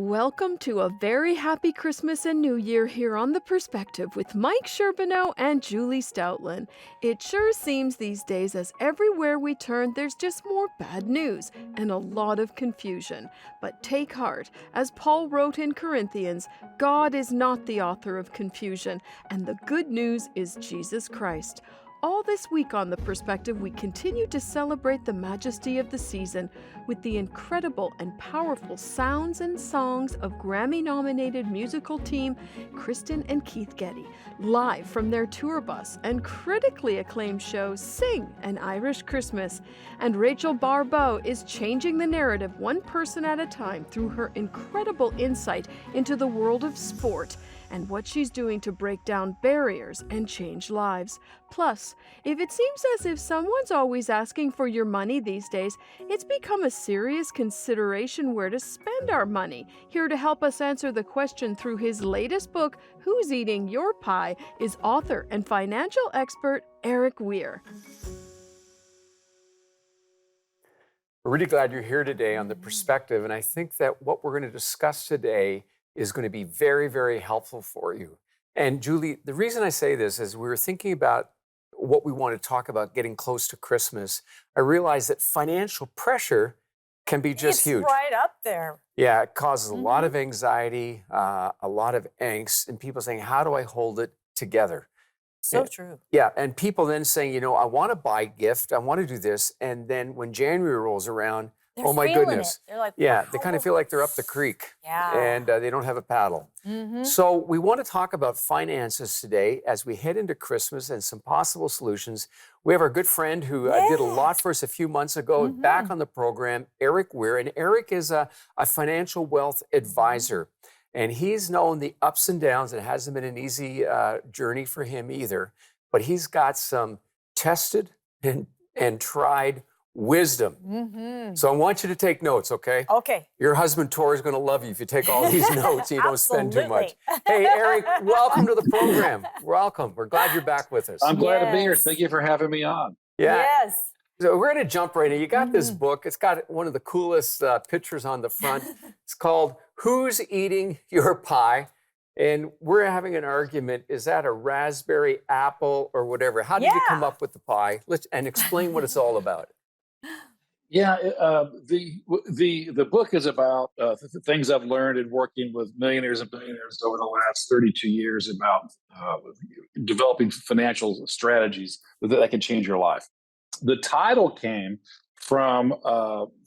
Welcome to a very happy Christmas and New Year here on The Perspective with Mike Sherbino and Julie Stautland. It sure seems these days as everywhere we turn there's just more bad news and a lot of confusion. But take heart, as Paul wrote in Corinthians, God is not the author of confusion, and the good news is Jesus Christ. All this week on The Perspective, we continue to celebrate the majesty of the season with the incredible and powerful sounds and songs of Grammy-nominated musical team Kristen and Keith Getty, live from their tour bus, and critically acclaimed show Sing an Irish Christmas. And Rachel Barbeau is changing the narrative one person at a time through her incredible insight into the world of sport and what she's doing to break down barriers and change lives. Plus, if it seems as if someone's always asking for your money these days, it's become a serious consideration where to spend our money. Here to help us answer the question through his latest book, Who's Eating Your Pie, is author and financial expert Erik Weir. We're really glad you're here today on The Perspective, and I think that what we're going to discuss today is going to be very, very helpful for you. And Julie, the reason I say this is we were thinking about what we want to talk about getting close to Christmas. I realized that financial pressure can be just huge. It's right up there. Yeah, it causes a lot of anxiety, a lot of angst, and people saying, how do I hold it together? So true. Yeah, and people then saying, I want to buy a gift, I want to do this, and then when January rolls around, They're oh my feeling goodness. it. They're like, Yeah, they wow. kind of feel like they're up the creek and they don't have a paddle. Mm-hmm. So we want to talk about finances today as we head into Christmas and some possible solutions. We have our good friend who did a lot for us a few months ago, back on the program, Erik Weir. And Erik is a financial wealth advisor. And he's known the ups and downs. It hasn't been an easy journey for him either. But he's got some tested and tried wisdom. So I want you to take notes, okay? Okay. Your husband, Tor, is going to love you if you take all these notes and you don't spend too much. Absolutely. Hey, Erik, welcome to the program. Welcome. We're glad you're back with us. I'm glad to be here. Yes. Thank you for having me on. Yeah. Yes. So we're going to jump right in. You got this book. It's got one of the coolest pictures on the front. It's called Who's Eating Your Pie? And we're having an argument. Is that a raspberry, apple, or whatever? How did you come up with the pie? And explain what it's all about. Yeah, the book is about the things I've learned in working with millionaires and billionaires over the last 32 years about developing financial strategies that can change your life. The title came from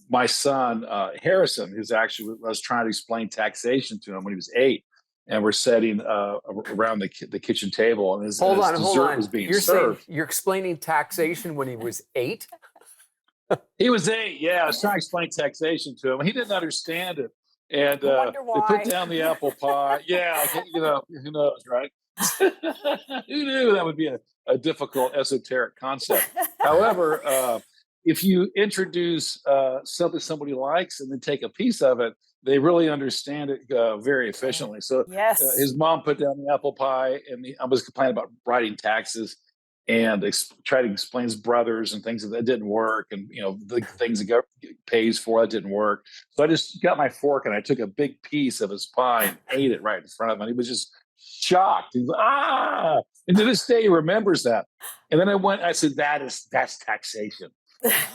my son, Harrison, who's actually, I was trying to explain taxation to him when he was 8. And we're sitting around the kitchen table, and his dessert was being served. You're explaining taxation when he was 8? He was 8. Yeah, I was trying to explain taxation to him. He didn't understand it, and I wonder they why. put down the apple pie. Yeah, who knows, right? Who knew that would be a difficult esoteric concept? However, if you introduce something somebody likes and then take a piece of it, they really understand it very efficiently. So Yes. his mom put down the apple pie, and I was complaining about writing taxes and try to explain his brothers and things that didn't work, and the things the government pays for that didn't work. So I just got my fork and I took a big piece of his pie and ate it right in front of him. He was just shocked. He was ah, and to this day he remembers that. And then I said, that's taxation.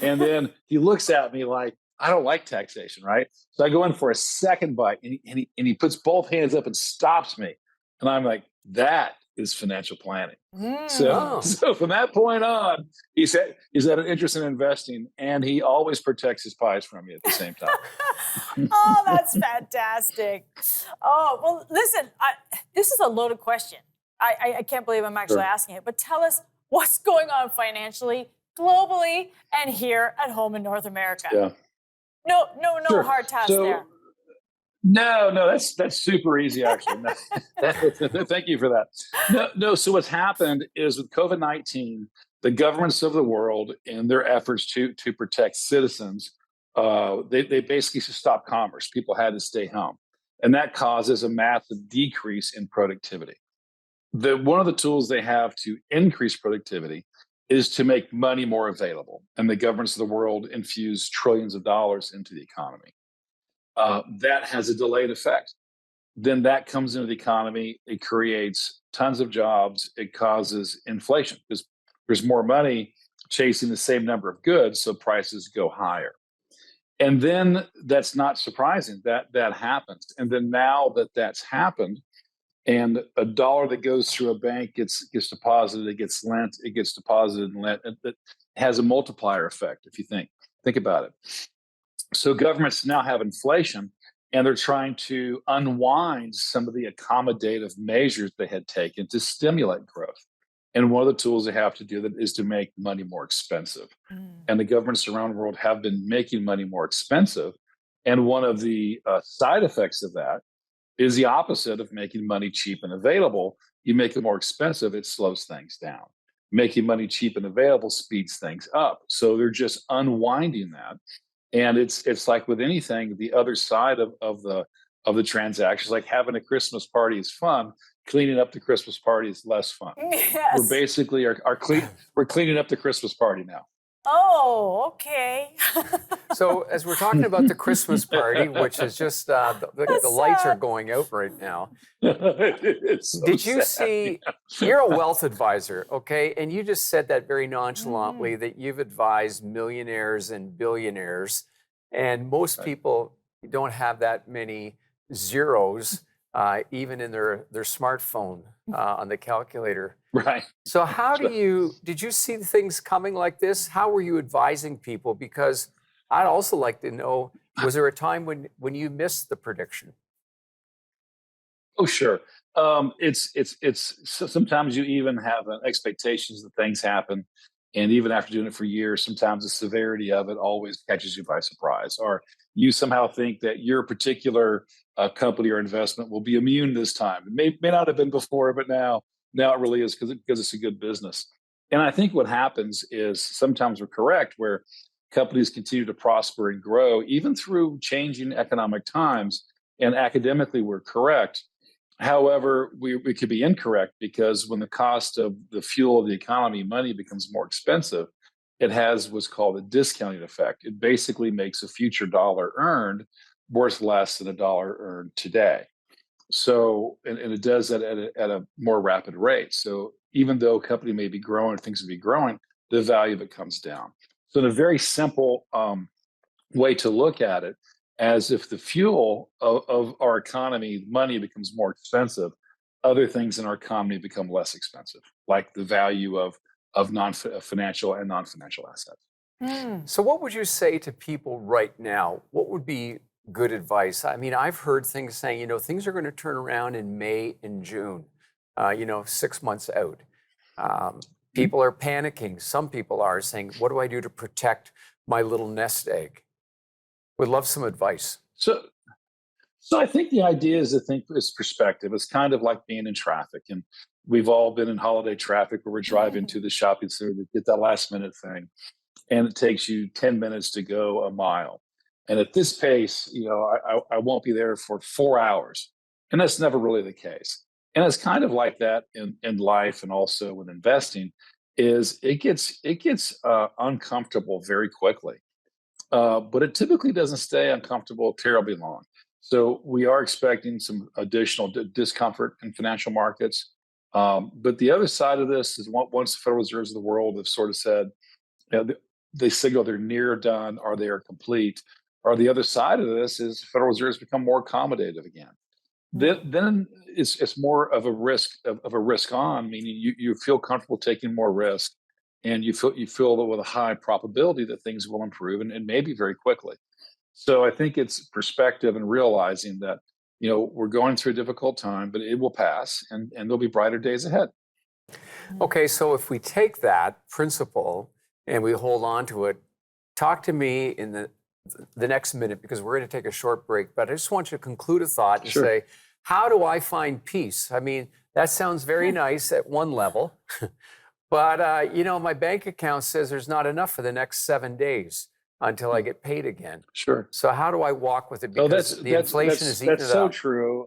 And then he looks at me like, I don't like taxation, right? So I go in for a second bite, and he puts both hands up and stops me, and I'm like, that is financial planning. So from that point on, he's had an interest in investing, and he always protects his pies from you at the same time. Oh, that's fantastic. Oh, well, listen, this is a loaded question. I can't believe I'm actually asking it, but tell us what's going on financially, globally, and here at home in North America. Yeah. No Sure. hard task So, there. No, that's super easy, actually. Thank you for that. No. So what's happened is with COVID-19, the governments of the world, in their efforts to protect citizens, they basically stopped commerce. People had to stay home, and that causes a massive decrease in productivity. One of the tools they have to increase productivity is to make money more available, and the governments of the world infuse trillions of dollars into the economy. that has a delayed effect. Then that comes into the economy. It creates tons of jobs. It causes inflation because there's more money chasing the same number of goods, so prices go higher. And then that's not surprising that that happens. And then now that that's happened, and a dollar that goes through a bank gets deposited, it gets lent, it gets deposited and lent. It has a multiplier effect. If you think about it. So governments now have inflation, and they're trying to unwind some of the accommodative measures they had taken to stimulate growth. And one of the tools they have to do that is to make money more expensive. And the governments around the world have been making money more expensive. And one of the side effects of that is the opposite of making money cheap and available. You make it more expensive, it slows things down. Making money cheap and available speeds things up. So they're just unwinding that. And it's like with anything, the other side of the transactions, like having a Christmas party is fun. Cleaning up the Christmas party is less fun. Yes. We're basically we're cleaning up the Christmas party now. Oh, okay. So as we're talking about the Christmas party, which is just the lights are going out right now. So Did you sad. see? You're a wealth advisor, okay, and you just said that very nonchalantly that you've advised millionaires and billionaires, and most people don't have that many zeros, even in their smartphone on the calculator. Right. So how did you see things coming like this? How were you advising people? Because I'd also like to know, was there a time when you missed the prediction? Oh, sure. Sometimes you even have expectations that things happen. And even after doing it for years, sometimes the severity of it always catches you by surprise. Or you somehow think that your particular company or investment will be immune this time. It may not have been before, but now it really is because it's a good business. And I think what happens is sometimes we're correct where companies continue to prosper and grow, even through changing economic times. And academically, we're correct. However, we could be incorrect because when the cost of the fuel of the economy, money, becomes more expensive, it has what's called a discounting effect. It basically makes a future dollar earned worth less than a dollar earned today. So, and it does that at a more rapid rate. So even though a company may be growing, things will be growing, the value of it comes down. So in a very simple way to look at it, as if the fuel of our economy, money, becomes more expensive, other things in our economy become less expensive, like the value of financial and non-financial assets. So what would you say to people right now? What would be good advice? I mean, I've heard things saying, things are going to turn around in May and June, 6 months out. People are panicking. Some people are saying, what do I do to protect my little nest egg? Would love some advice. So I think the idea is perspective. It's kind of like being in traffic. And we've all been in holiday traffic where we're driving to the shopping center to get that last minute thing. And it takes you 10 minutes to go a mile. And at this pace, I won't be there for 4 hours. And that's never really the case. And it's kind of like that in life and also with investing, is it gets uncomfortable very quickly. But it typically doesn't stay uncomfortable terribly long. So we are expecting some additional discomfort in financial markets. But the other side of this is once the Federal Reserves of the world have sort of said, they signal they're near done or they are complete. Or the other side of this is the Federal Reserves become more accommodative again. Then it's more of a risk on, meaning you feel comfortable taking more risk. And you feel with a high probability that things will improve and maybe very quickly. So I think it's perspective and realizing that, we're going through a difficult time, but it will pass and there'll be brighter days ahead. Okay, so if we take that principle and we hold on to it, talk to me in the next minute, because we're going to take a short break, but I just want you to conclude a thought and say, how do I find peace? I mean, that sounds very nice at one level. But, my bank account says there's not enough for the next 7 days until I get paid again. Sure. So how do I walk with it? Because the inflation is eating it up. That's so true.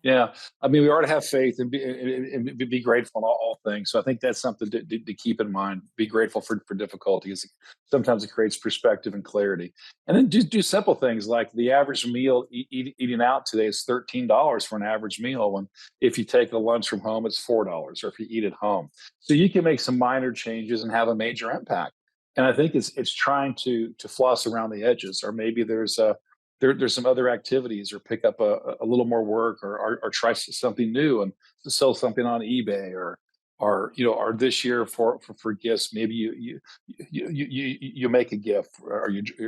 Yeah, I mean, we are to have faith and be grateful in all things. So I think that's something to keep in mind. Be grateful for difficulties. Sometimes it creates perspective and clarity. And then do simple things like the average meal eating out today is $13 for an average meal. When if you take a lunch from home, it's $4, or if you eat at home. So you can make some minor changes and have a major impact. And I think it's trying to floss around the edges, or maybe there's some other activities, or pick up a little more work, or try something new and sell something on eBay, or this year for gifts, maybe you make a gift,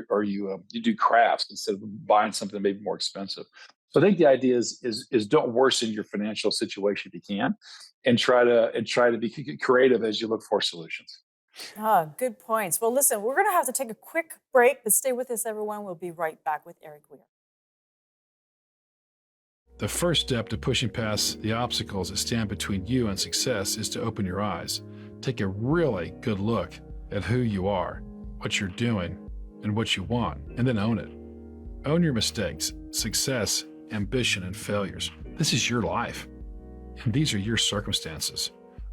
or you do crafts instead of buying something maybe more expensive. So I think the idea is don't worsen your financial situation if you can, and try to be creative as you look for solutions. Oh, good points. Well, listen, we're going to have to take a quick break, but stay with us, everyone. We'll be right back with Erik Weir. The first step to pushing past the obstacles that stand between you and success is to open your eyes. Take a really good look at who you are, what you're doing, and what you want, and then own it. Own your mistakes, success, ambition, and failures. This is your life, and these are your circumstances.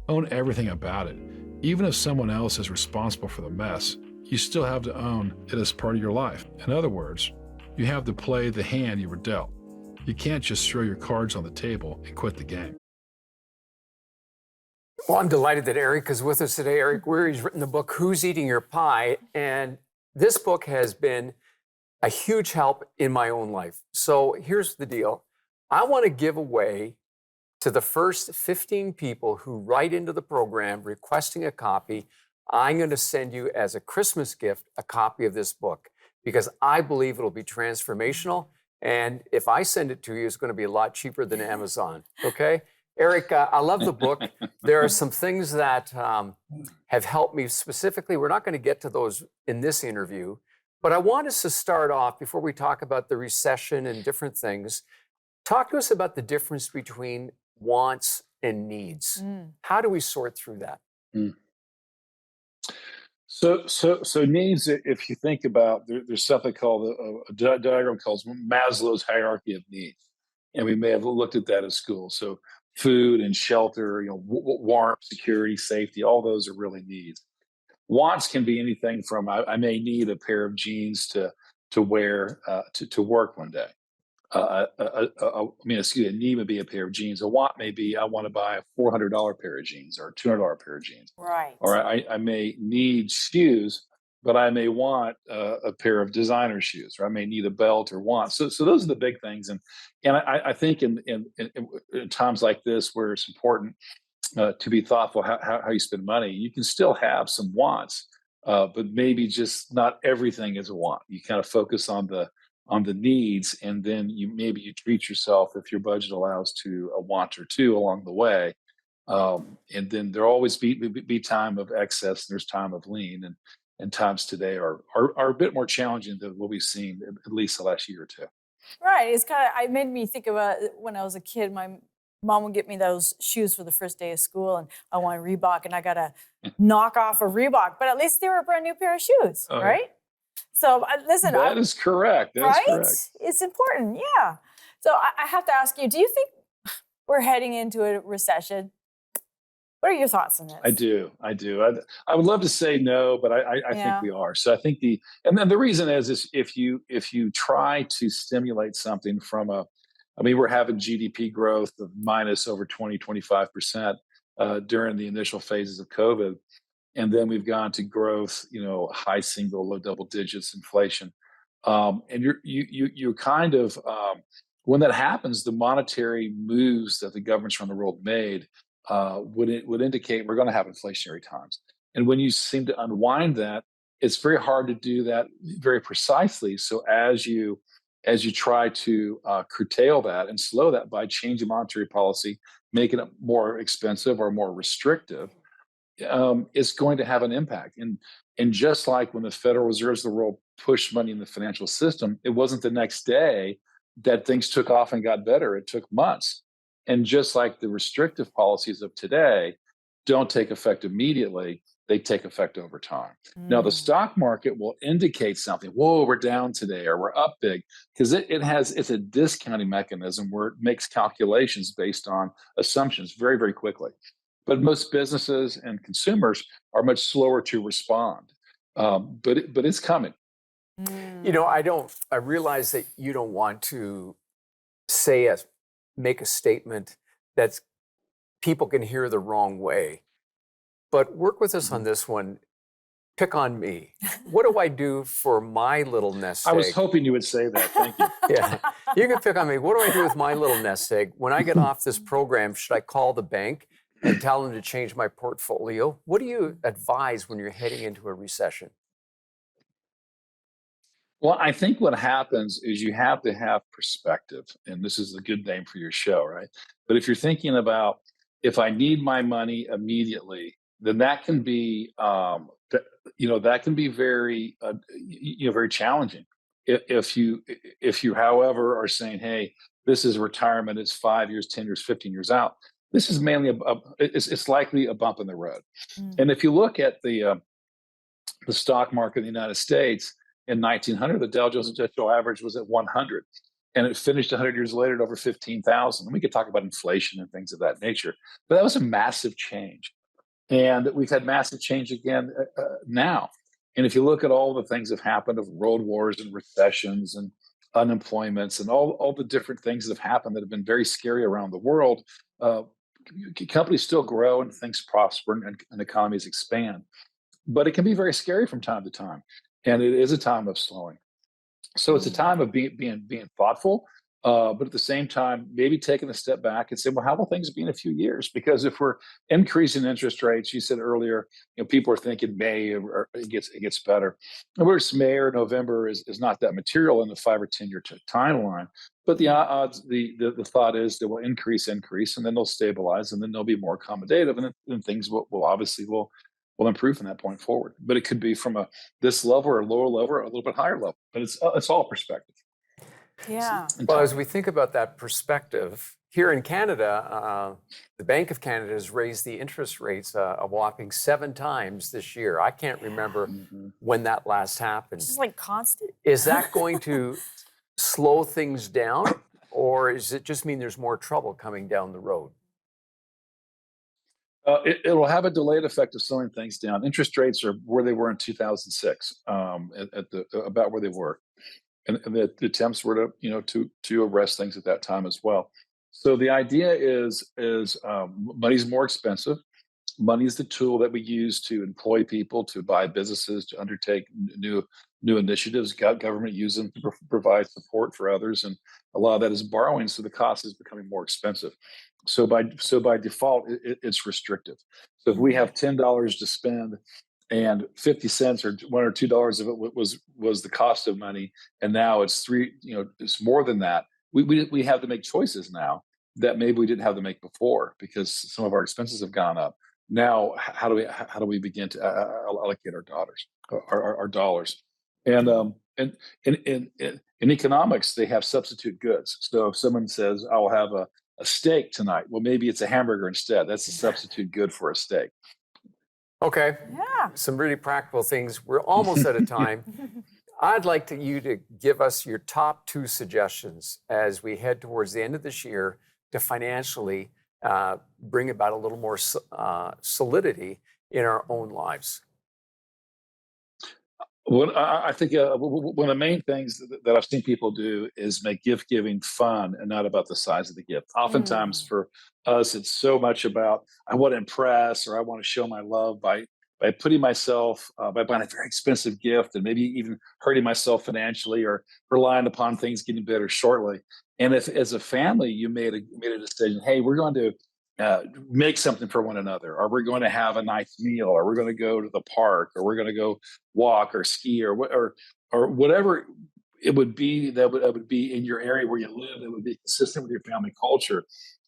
Own everything about it. Even if someone else is responsible for the mess, you still have to own it as part of your life. In other words, you have to play the hand you were dealt. You can't just throw your cards on the table and quit the game. Well, I'm delighted that Erik is with us today. Erik Weir, he's written the book, Who's Eating Your Pie? And this book has been a huge help in my own life. So here's the deal. I want to give away to the first 15 people who write into the program requesting a copy. I'm going to send you as a Christmas gift a copy of this book, because I believe it'll be transformational. And if I send it to you, it's going to be a lot cheaper than Amazon. Okay? Erik, I love the book. There are some things that have helped me specifically. We're not going to get to those in this interview, but I want us to start off, before we talk about the recession and different things, talk to us about the difference between wants and needs. How do we sort through that? So needs. If you think about, there's something called a diagram called Maslow's hierarchy of needs, and we may have looked at that at school. So food and shelter, warmth, security, safety, all those are really needs. Wants can be anything from I may need a pair of jeans to wear to work one day. A need would be a pair of jeans. A want may be I want to buy a $400 pair of jeans or a $200 pair of jeans. Right. Or I may need shoes, but I may want a pair of designer shoes, or I may need a belt or want. So those are the big things. And I think in times like this, where it's important to be thoughtful how you spend money, you can still have some wants, but maybe just not everything is a want. You kind of focus on the needs, and then you treat yourself, if your budget allows, to a want or two along the way. And then there'll always be time of excess. There's time of lean, and times today are a bit more challenging than what we've seen at least the last year or two. Right. It made me think about when I was a kid. My mom would get me those shoes for the first day of school, and I wanted Reebok, and I got to knock off a Reebok, but at least they were a brand new pair of shoes, right? So listen, that is correct. That's correct. It's important, yeah. So I have to ask you: do you think we're heading into a recession? What are your thoughts on this? I do. I would love to say no, but I think we are. So I think and then the reason is if you try to stimulate something from we're having GDP growth of minus over 20-25% during the initial phases of COVID. And then we've gone to growth, high single, low double digits inflation. And you're kind of, when that happens, the monetary moves that the governments around the world made would indicate we're going to have inflationary times. And when you seem to unwind that, it's very hard to do that very precisely. So as you try to curtail that and slow that by changing monetary policy, making it more expensive or more restrictive, it's going to have an impact. And just like when the Federal Reserves of the world pushed money in the financial system, it wasn't the next day that things took off and got better. It took months. And just like the restrictive policies of today don't take effect immediately, they take effect over time. Now, the stock market will indicate something. Whoa, we're down today, or we're up big, because it's a discounting mechanism where it makes calculations based on assumptions very, very quickly. But most businesses and consumers are much slower to respond. But it's coming. You know, I realize that you don't want to make a statement that people can hear the wrong way, but work with us on this one. Pick on me. What do I do for my little nest egg? I was hoping you would say that. Thank you. Yeah, you can pick on me. What do I do with my little nest egg? When I get off this program, should I call the bank and tell them to change my portfolio? What do you advise when you're heading into a recession? Well, I think what happens is you have to have perspective, and this is a good name for your show, right? But if you're thinking about, if I need my money immediately, then that can be, that can be very, very challenging. If you, however, are saying, hey, this is retirement, it's 5 years, 10 years, 15 years out, this is mainly it's likely a bump in the road. And if you look at the stock market in the United States, in 1900, the Dow Jones Industrial Average was at 100, and it finished 100 years later at over 15,000. And we could talk about inflation and things of that nature, but that was a massive change. And we've had massive change again now. And if you look at all the things that have happened of world wars and recessions and unemployments and all the different things that have happened that have been very scary around the world, companies still grow and things prosper and economies expand. But it can be very scary from time to time. And it is a time of slowing. So it's a time of being thoughtful, but at the same time, maybe taking a step back and say, well, how will things be in a few years? Because if we're increasing interest rates, you said earlier, people are thinking May or it gets better. And whereas May or November is not that material in the 5 or 10 year timeline. But the odds, the thought is they will increase, and then they'll stabilize, and then they'll be more accommodative, and then things will obviously improve from that point forward. But it could be from this level or a lower level or a little bit higher level. But it's all perspective. Yeah. Well, as we think about that perspective, here in Canada, the Bank of Canada has raised the interest rates a whopping 7 times this year. I can't remember when that last happened. It's just like constant. Is that going to slow things down, or does it just mean there's more trouble coming down the road? It'll have a delayed effect of slowing things down. Interest rates are where they were in 2006, about where they were, and the attempts were to arrest things at that time as well. So the idea is money's more expensive. Money is the tool that we use to employ people, to buy businesses, to undertake new initiatives. Government uses them to provide support for others, and a lot of that is borrowing. So the cost is becoming more expensive. So by default, it's restrictive. So if we have $10 to spend, and 50 cents or $1 or $2 of it was the cost of money, and now it's it's more than that. We have to make choices now that maybe we didn't have to make before because some of our expenses have gone up. Now, how do we begin to allocate our dollars? And in economics, they have substitute goods. So if someone says, "I will have a steak tonight," well, maybe it's a hamburger instead. That's a substitute good for a steak. Okay. Yeah. Some really practical things. We're almost out of time. I'd like you to give us your top 2 suggestions as we head towards the end of this year to financially bring about a little more solidity in our own lives. Well, I think one of the main things that I've seen people do is make gift giving fun and not about the size of the gift. Oftentimes for us, it's so much about, I want to impress or I want to show my love by putting myself, by buying a very expensive gift and maybe even hurting myself financially or relying upon things getting better shortly. And if as a family, you made a decision, hey, we're going to make something for one another, or we're going to have a nice meal, or we're going to go to the park, or we're going to go walk or ski or whatever it would be that would be in your area where you live, that would be consistent with your family culture.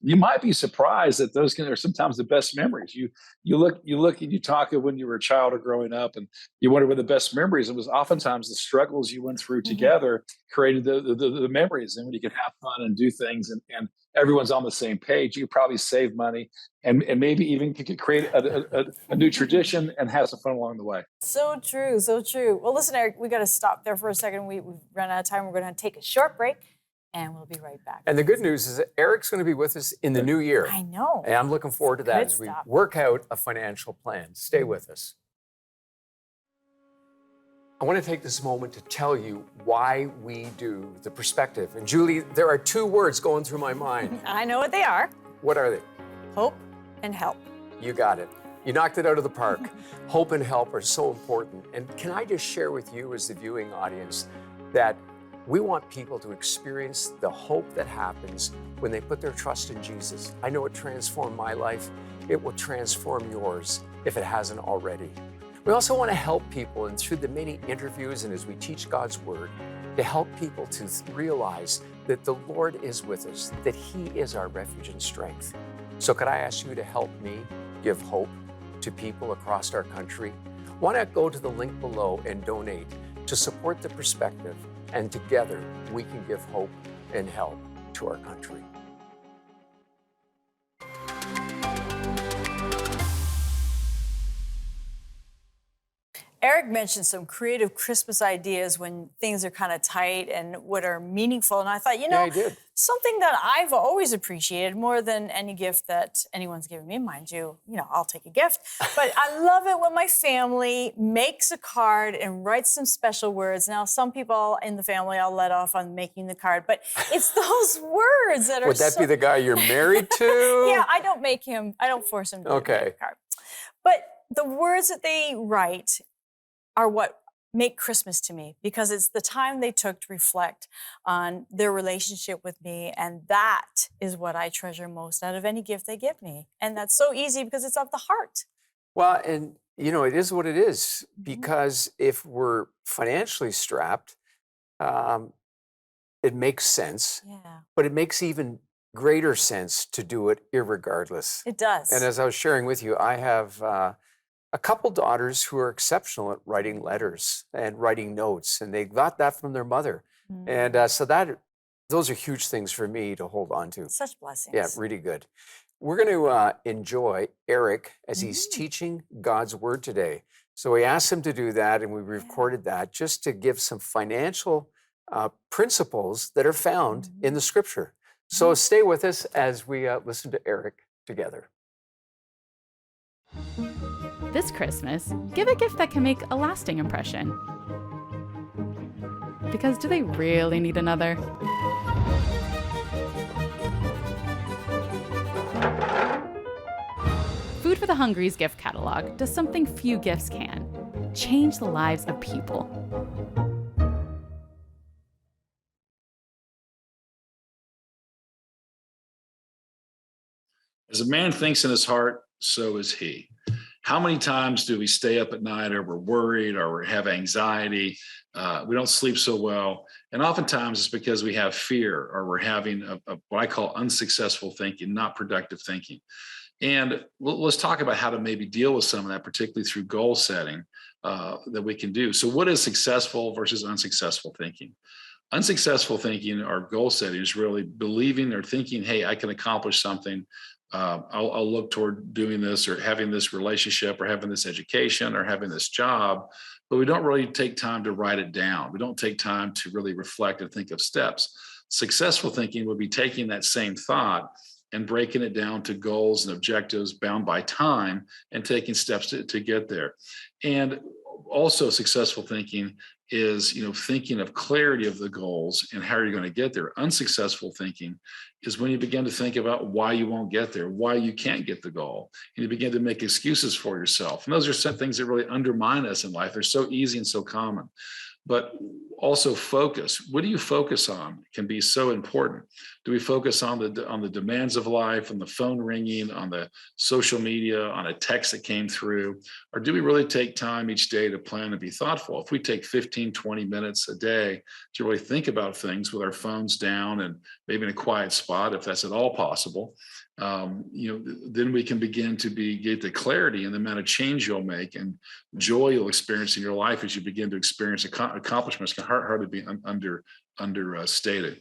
you might be surprised that those are sometimes the best memories. You look and you talk of when you were a child or growing up, and you wonder what the best memories. It was oftentimes the struggles you went through together created the memories. And when you can have fun and do things, and everyone's on the same page, you probably save money, and maybe even could create a new tradition and have some fun along the way. So true, so true. Well, listen, Erik, we got to stop there for a second. We've run out of time. We're going to take a short break, and we'll be right back. And the good news is that Erik's going to be with us in the new year. I know. And I'm looking forward to that Good as we stuff. work out a financial plan. Stay with us. I want to take this moment to tell you why we do the perspective. And Julie, there are two words going through my mind. I know what they are. What are they? Hope and help. You got it. You knocked it out of the park. Hope and help are so important. And can I just share with you as the viewing audience that we want people to experience the hope that happens when they put their trust in Jesus. I know it transformed my life. It will transform yours if it hasn't already. We also want to help people, and through the many interviews and as we teach God's Word, to help people to realize that the Lord is with us, that He is our refuge and strength. So could I ask you to help me give hope to people across our country? Why not go to the link below and donate to support the perspective, and together we can give hope and help to our country. Erik mentioned some creative Christmas ideas when things are kind of tight and what are meaningful. And I thought, Yeah, I did. something that I've always appreciated more than any gift that anyone's given me, mind you, I'll take a gift. But I love it when my family makes a card and writes some special words. Now, some people in the family I'll let off on making the card, but it's those words that are Would that be the guy you're married to? Yeah, I don't force him to make a card. But the words that they write are what make Christmas to me, because it's the time they took to reflect on their relationship with me. And that is what I treasure most out of any gift they give me. And that's so easy because it's of the heart. Well, and it is what it is, because if we're financially strapped, it makes sense. Yeah, But it makes even greater sense to do it irregardless. it does. And as I was sharing with you, I have a couple daughters who are exceptional at writing letters and writing notes, and they got that from their mother. And so those are huge things for me to hold on to. Such blessings. Yeah, really good. We're going to enjoy Erik as he's teaching God's Word today. So we asked him to do that, and we recorded that just to give some financial principles that are found in the Scripture. So stay with us as we listen to Erik together. This Christmas, give a gift that can make a lasting impression. Because do they really need another? Food for the Hungry's gift catalog does something few gifts can: change the lives of people. As a man thinks in his heart, so is he. How many times do we stay up at night, or we're worried, or we have anxiety? We don't sleep so well. And oftentimes it's because we have fear, or we're having what I call unsuccessful thinking, not productive thinking. And let's talk about how to maybe deal with some of that, particularly through goal setting that we can do. So what is successful versus unsuccessful thinking? Unsuccessful thinking or goal setting is really believing or thinking, hey, I can accomplish something. I'll look toward doing this, or having this relationship, or having this education, or having this job, but we don't really take time to write it down. We don't take time to really reflect and think of steps. Successful thinking would be taking that same thought and breaking it down to goals and objectives bound by time, and taking steps to get there. And also successful thinking is, thinking of clarity of the goals and how you're going to get there. Unsuccessful thinking is when you begin to think about why you won't get there, why you can't get the goal, and you begin to make excuses for yourself. And those are some things that really undermine us in life. They're so easy and so common. but also focus. What do you focus on can be so important. Do we focus on the demands of life, on the phone ringing, on the social media, on a text that came through? Or do we really take time each day to plan and be thoughtful? If we take 15, 20 minutes a day to really think about things with our phones down and maybe in a quiet spot, if that's at all possible, then we can begin to get the clarity and the amount of change you'll make and joy you'll experience in your life as you begin to experience accomplishments can hardly be understated.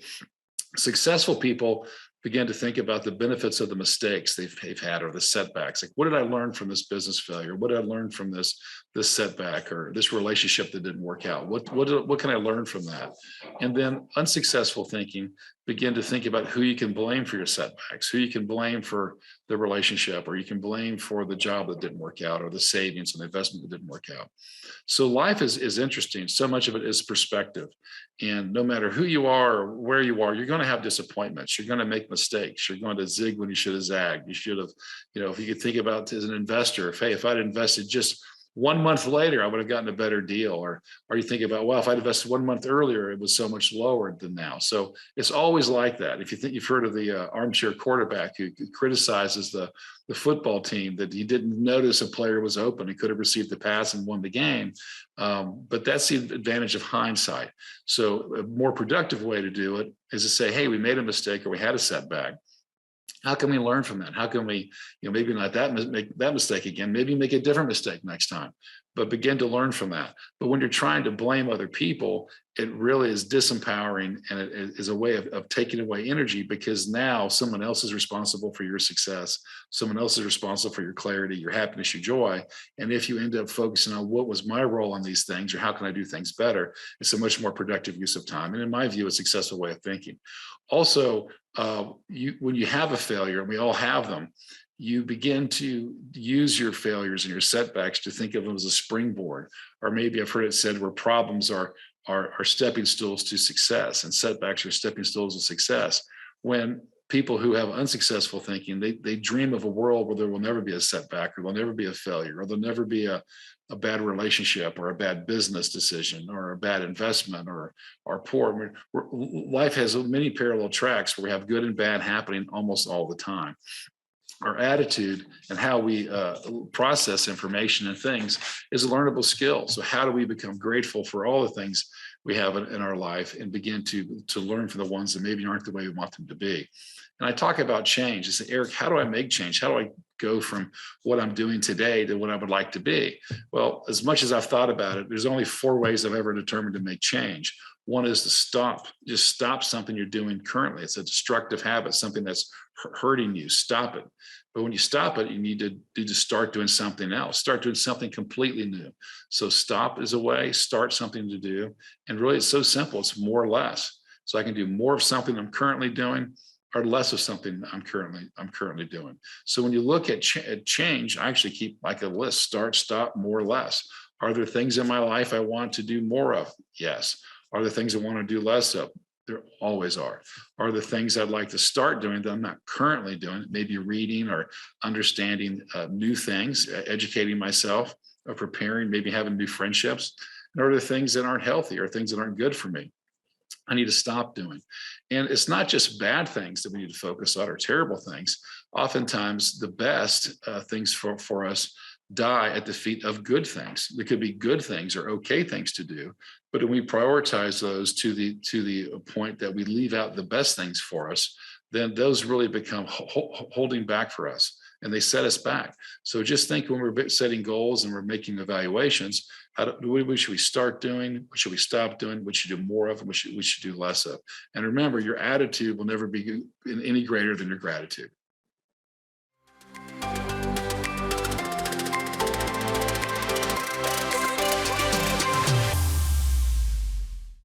Successful people begin to think about the benefits of the mistakes they've had or the setbacks. Like, what did I learn from this business failure? What did I learn from this setback or this relationship that didn't work out? What can I learn from that? And then unsuccessful thinking, begin to think about who you can blame for your setbacks, who you can blame for the relationship, or you can blame for the job that didn't work out, or the savings and the investment that didn't work out. So life is interesting. So much of it is perspective. And no matter who you are or where you are, you're going to have disappointments. You're going to make mistakes. You're going to zig when you should have zagged. You should have, if you could think about it as an investor, if I'd invested just 1 month later, I would have gotten a better deal. Or you think about, well, if I'd invested 1 month earlier, it was so much lower than now. So it's always like that. If you think you've heard of the armchair quarterback who criticizes the football team that he didn't notice a player was open, he could have received the pass and won the game. But that's the advantage of hindsight. So a more productive way to do it is to say, hey, we made a mistake or we had a setback. How can we learn from that? How can we, maybe not make that mistake again, maybe make a different mistake next time, but begin to learn from that. But when you're trying to blame other people, it really is disempowering, and it is a way of taking away energy, because now someone else is responsible for your success. Someone else is responsible for your clarity, your happiness, your joy. And if you end up focusing on what was my role in these things, or how can I do things better, it's a much more productive use of time. And in my view, a successful way of thinking. Also, when you have a failure, and we all have them, you begin to use your failures and your setbacks to think of them as a springboard. Or maybe I've heard it said where problems are stepping stools to success, and setbacks are stepping stools to success. When people who have unsuccessful thinking, they dream of a world where there will never be a setback, or there'll never be a failure, or there'll never be a bad relationship, or a bad business decision, or a bad investment, or poor. Life has many parallel tracks where we have good and bad happening almost all the time. Our attitude and how we process information and things is a learnable skill. So how do we become grateful for all the things we have in our life, and begin to learn from the ones that maybe aren't the way we want them to be? And I talk about change. I say, Erik, how do I make change? How do I go from what I'm doing today to what I would like to be? Well, as much as I've thought about it, there's only 4 ways I've ever determined to make change. One is to just stop something you're doing currently. It's a destructive habit, something that's hurting you. Stop it. But when you stop it, you need to start doing something else, start doing something completely new. So stop is a way, start something to do. And really, it's so simple. It's more or less. So I can do more of something I'm currently doing, or less of something I'm currently doing. So when you look at change, I actually keep like a list: start, stop, more, less. Are there things in my life I want to do more of? Yes. Are there things I want to do less of? There always are. Are there things I'd like to start doing that I'm not currently doing? Maybe reading or understanding new things, educating myself, or preparing, maybe having new friendships. And are there things that aren't healthy, or things that aren't good for me I need to stop doing? And it's not just bad things that we need to focus on, or terrible things. Oftentimes the best things for us die at the feet of good things. There could be good things or okay things to do, but when we prioritize those to the point that we leave out the best things for us, then those really become holding back for us, and they set us back. So just think, when we're setting goals and we're making evaluations, what should we start doing? What should we stop doing? What should we do more of? And what should we do less of? And remember, your attitude will never be any greater than your gratitude.